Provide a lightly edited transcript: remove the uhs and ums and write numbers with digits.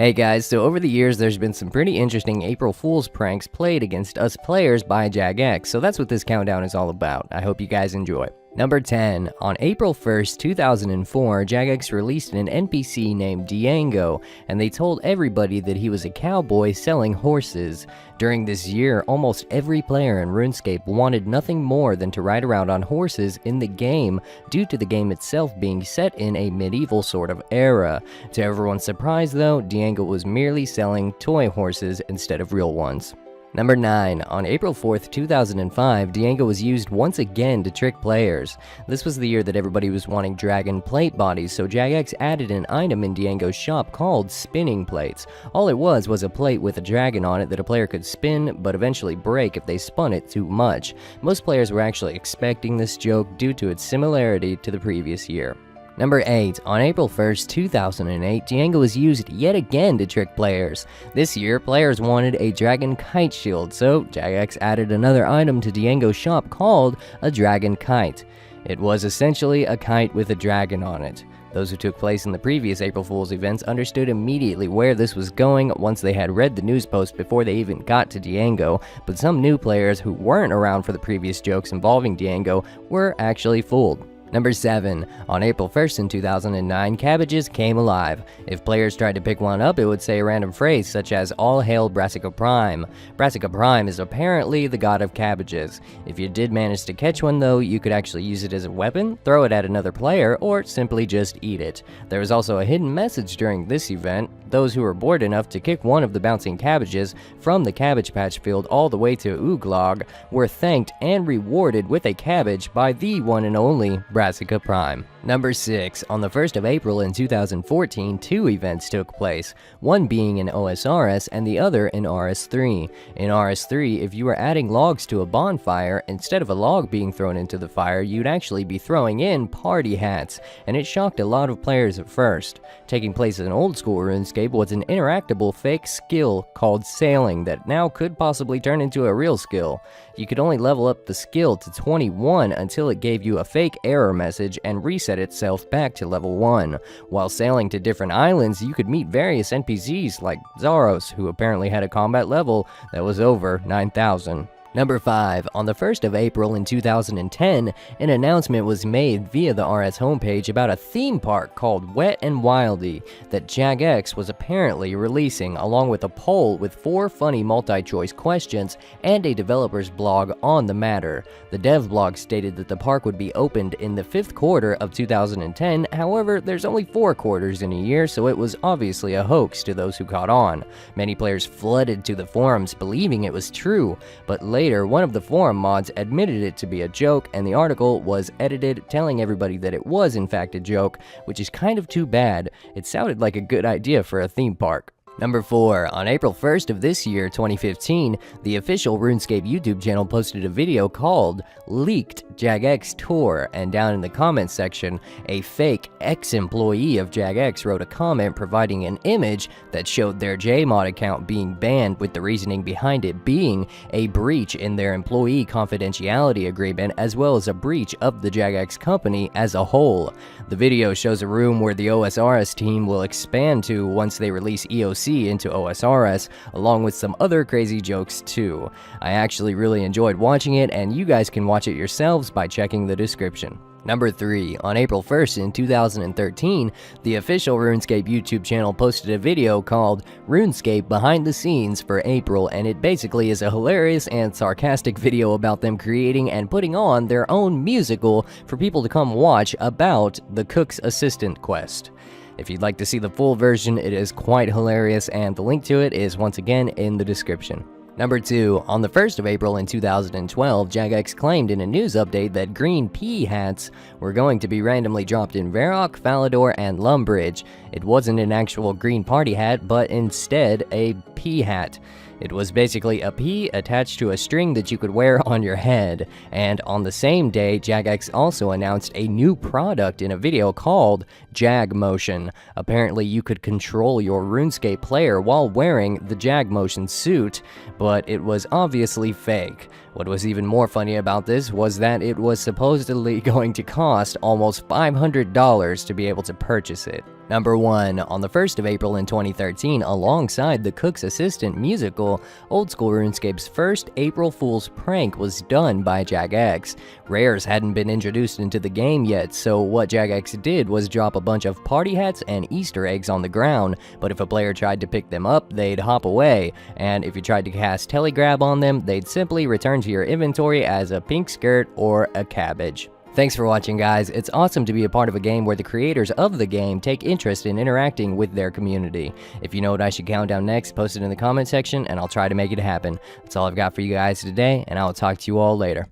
Hey guys, so over the years there's been some pretty interesting April Fool's pranks played against us players by Jagex, so that's what this countdown is all about. I hope you guys enjoy. Number 10. On April 1st, 2004, Jagex released an NPC named Diango, and they told everybody that he was a cowboy selling horses. During this year, almost every player in RuneScape wanted nothing more than to ride around on horses in the game, due to the game itself being set in a medieval sort of era. To everyone's surprise though, Diango was merely selling toy horses instead of real ones. Number 9. On April 4th, 2005, Diango was used once again to trick players. This was the year that everybody was wanting dragon plate bodies, so Jagex added an item in Diango's shop called spinning plates. All it was a plate with a dragon on it that a player could spin, but eventually break if they spun it too much. Most players were actually expecting this joke due to its similarity to the previous year. Number 8. On April 1st, 2008, Diango was used yet again to trick players. This year, players wanted a dragon kite shield, so Jagex added another item to Diango's shop called a dragon kite. It was essentially a kite with a dragon on it. Those who took place in the previous April Fool's events understood immediately where this was going once they had read the news post before they even got to Diango, but some new players who weren't around for the previous jokes involving Diango were actually fooled. Number 7. On April 1st in 2009, cabbages came alive. If players tried to pick one up, it would say a random phrase such as "All hail Brassica Prime." Brassica Prime is apparently the god of cabbages. If you did manage to catch one though, you could actually use it as a weapon, throw it at another player, or simply just eat it. There was also a hidden message during this event. Those who were bored enough to kick one of the bouncing cabbages from the Cabbage Patch field all the way to Ooglog were thanked and rewarded with a cabbage by the one and only Brassica Prime. Number 6. On the 1st of April in 2014, two events took place, one being in OSRS and the other in RS3. In RS3, if you were adding logs to a bonfire, instead of a log being thrown into the fire, you'd actually be throwing in party hats, and it shocked a lot of players at first. Taking place in old school RuneScape was an interactable fake skill called sailing that now could possibly turn into a real skill. You could only level up the skill to 21 until it gave you a fake error message and reset itself back to level 1. While sailing to different islands, you could meet various NPCs like Zaros, who apparently had a combat level that was over 9,000. Number 5. On the 1st of April in 2010, an announcement was made via the RS homepage about a theme park called Wet n Wildy that Jagex was apparently releasing, along with a poll with 4 funny multi-choice questions and a developer's blog on the matter. The dev blog stated that the park would be opened in the 5th quarter of 2010, however, there's only 4 quarters in a year, so it was obviously a hoax to those who caught on. Many players flooded to the forums believing it was true, but later, one of the forum mods admitted it to be a joke, and the article was edited telling everybody that it was in fact a joke, which is kind of too bad. It sounded like a good idea for a theme park. Number 4. On April 1st of this year, 2015, the official RuneScape YouTube channel posted a video called Leaked Jagex Tour, and down in the comments section, a fake ex-employee of Jagex wrote a comment providing an image that showed their Jmod account being banned, with the reasoning behind it being a breach in their employee confidentiality agreement as well as a breach of the Jagex company as a whole. The video shows a room where the OSRS team will expand to once they release EOC into OSRS, along with some other crazy jokes too. I actually really enjoyed watching it, and you guys can watch it yourselves by checking the description. Number 3. On April 1st in 2013, the official RuneScape YouTube channel posted a video called RuneScape Behind the Scenes for April, and it basically is a hilarious and sarcastic video about them creating and putting on their own musical for people to come watch about the Cook's Assistant quest. If you'd like to see the full version, it is quite hilarious, and the link to it is once again in the description. Number 2. On the 1st of April in 2012, Jagex claimed in a news update that green pea hats were going to be randomly dropped in Varrock, Falador, and Lumbridge. It wasn't an actual green party hat, but instead a pea hat. It was basically a pea attached to a string that you could wear on your head. And on the same day, Jagex also announced a new product in a video called Jag Motion. Apparently, you could control your RuneScape player while wearing the Jag Motion suit, but it was obviously fake. What was even more funny about this was that it was supposedly going to cost almost $500 to be able to purchase it. Number 1. On the 1st of April in 2013, alongside the Cook's Assistant musical, Old School RuneScape's first April Fool's prank was done by Jagex. Rares hadn't been introduced into the game yet, so what Jagex did was drop a bunch of party hats and Easter eggs on the ground, but if a player tried to pick them up, they'd hop away, and if you tried to cast Telegrab on them, they'd simply return to your inventory as a pink skirt or a cabbage. Thanks for watching, guys. It's awesome to be a part of a game where the creators of the game take interest in interacting with their community. If you know what I should count down next, post it in the comment section and I'll try to make it happen. That's all I've got for you guys today, and I'll talk to you all later.